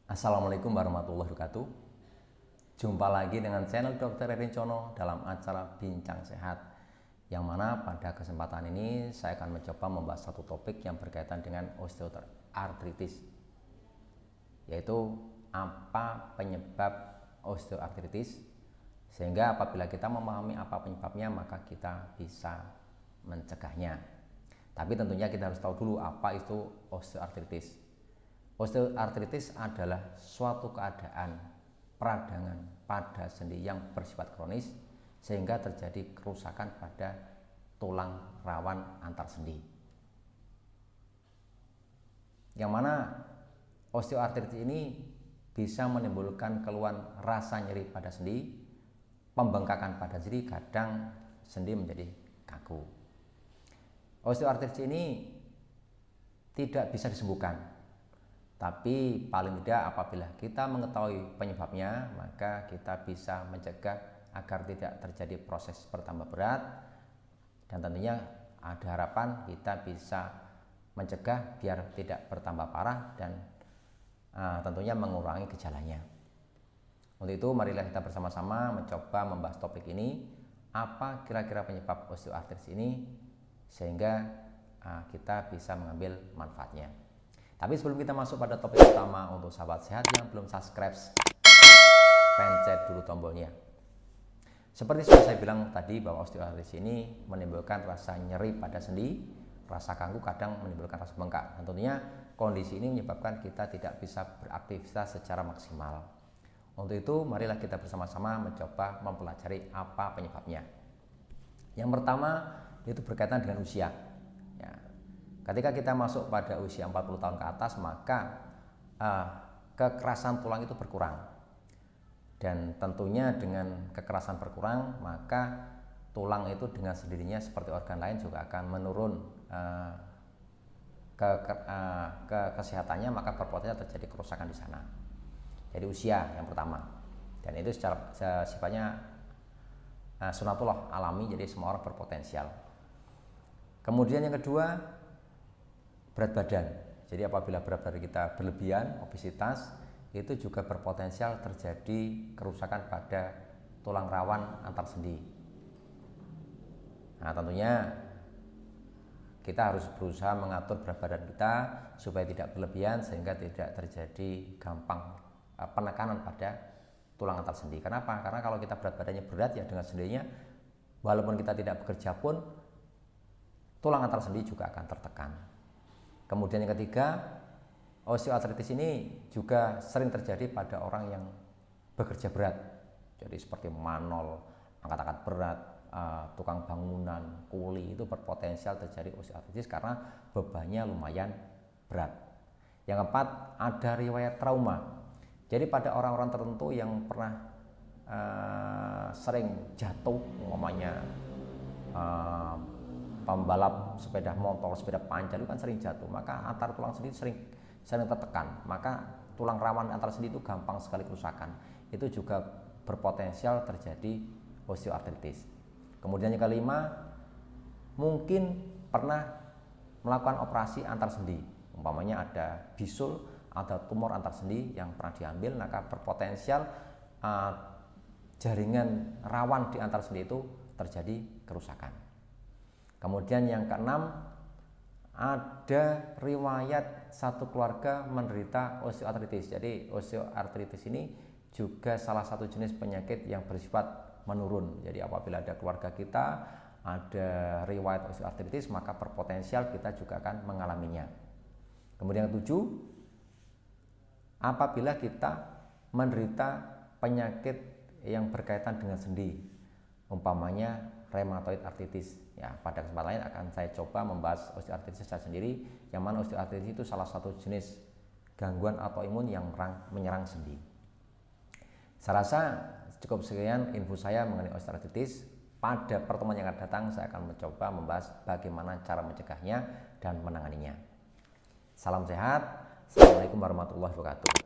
Assalamualaikum warahmatullahi wabarakatuh. Jumpa lagi dengan channel Dr. Erincono dalam acara Bincang Sehat, yang mana pada kesempatan ini saya akan mencoba membahas satu topik yang berkaitan dengan osteoartritis, yaitu apa penyebab osteoartritis, sehingga apabila kita memahami apa penyebabnya maka kita bisa mencegahnya. Tapi tentunya kita harus tahu dulu apa itu osteoartritis. Osteoartritis adalah suatu keadaan peradangan pada sendi yang bersifat kronis sehingga terjadi kerusakan pada tulang rawan antar sendi. Yang mana osteoartritis ini bisa menimbulkan keluhan rasa nyeri pada sendi, pembengkakan pada sendi, kadang sendi menjadi kaku. Osteoartritis ini tidak bisa disembuhkan. Tapi paling tidak apabila kita mengetahui penyebabnya, maka kita bisa mencegah agar tidak terjadi proses bertambah berat, dan tentunya ada harapan kita bisa mencegah biar tidak bertambah parah dan tentunya mengurangi gejalanya. Untuk itu marilah kita bersama-sama mencoba membahas topik ini, apa kira-kira penyebab osteoartritis ini, sehingga kita bisa mengambil manfaatnya. Tapi sebelum kita masuk pada topik utama, untuk sahabat sehat yang belum subscribe, pencet dulu tombolnya. Seperti sudah saya bilang tadi bahwa osteoartritis ini menimbulkan rasa nyeri pada sendi, rasa kaku, kadang menimbulkan rasa bengkak. Dan tentunya kondisi ini menyebabkan kita tidak bisa beraktivitas secara maksimal. Untuk itu marilah kita bersama-sama mencoba mempelajari apa penyebabnya. Yang pertama itu berkaitan dengan usia. Ketika kita masuk pada usia 40 tahun ke atas, maka kekerasan tulang itu berkurang. Dan tentunya dengan kekerasan berkurang, maka tulang itu dengan sendirinya seperti organ lain juga akan menurun ke kesehatannya, maka berpotensi terjadi kerusakan di sana. Jadi usia yang pertama. Dan itu secara sifatnya sunatullah alami, jadi semua orang berpotensial. Kemudian yang kedua, berat badan. Jadi apabila berat badan kita berlebihan, obesitas, itu juga berpotensial terjadi kerusakan pada tulang rawan antar sendi. Nah, tentunya kita harus berusaha mengatur berat badan kita supaya tidak berlebihan, sehingga tidak terjadi gampang penekanan pada tulang antar sendi. Kenapa? Karena kalau kita berat badannya berat, ya dengan sendirinya walaupun kita tidak bekerja pun tulang antar sendi juga akan tertekan. Kemudian yang ketiga, osteoartritis ini juga sering terjadi pada orang yang bekerja berat. Jadi seperti manol, angkat-angkat berat, tukang bangunan, kuli, itu berpotensial terjadi osteoartritis karena bebannya lumayan berat. Yang keempat, ada riwayat trauma. Jadi pada orang-orang tertentu yang pernah sering jatuh, umpamanya pembalap sepeda motor, sepeda panjang itu kan sering jatuh, maka antar tulang sendi sering tertekan, maka tulang rawan antar sendi itu gampang sekali kerusakan. Itu juga berpotensial terjadi osteoartritis. Kemudian yang kelima, mungkin pernah melakukan operasi antar sendi, umpamanya ada bisul, ada tumor antar sendi yang pernah diambil, maka berpotensial jaringan rawan di antar sendi itu terjadi kerusakan. Kemudian yang keenam, ada riwayat satu keluarga menderita osteoartritis. Jadi osteoartritis ini juga salah satu jenis penyakit yang bersifat menurun. Jadi apabila ada keluarga kita ada riwayat osteoartritis, maka berpotensial kita juga akan mengalaminya. Kemudian yang ketujuh, apabila kita menderita penyakit yang berkaitan dengan sendi, umpamanya rheumatoid arthritis. Ya, pada kesempatan lain akan saya coba membahas osteoartritis secara sendiri, yang mana osteoartritis itu salah satu jenis gangguan autoimun yang menyerang sendi. Saya rasa cukup sekian info saya mengenai osteoartritis. Pada pertemuan yang akan datang saya akan mencoba membahas bagaimana cara mencegahnya dan menanganinya. Salam sehat. Assalamualaikum warahmatullahi wabarakatuh.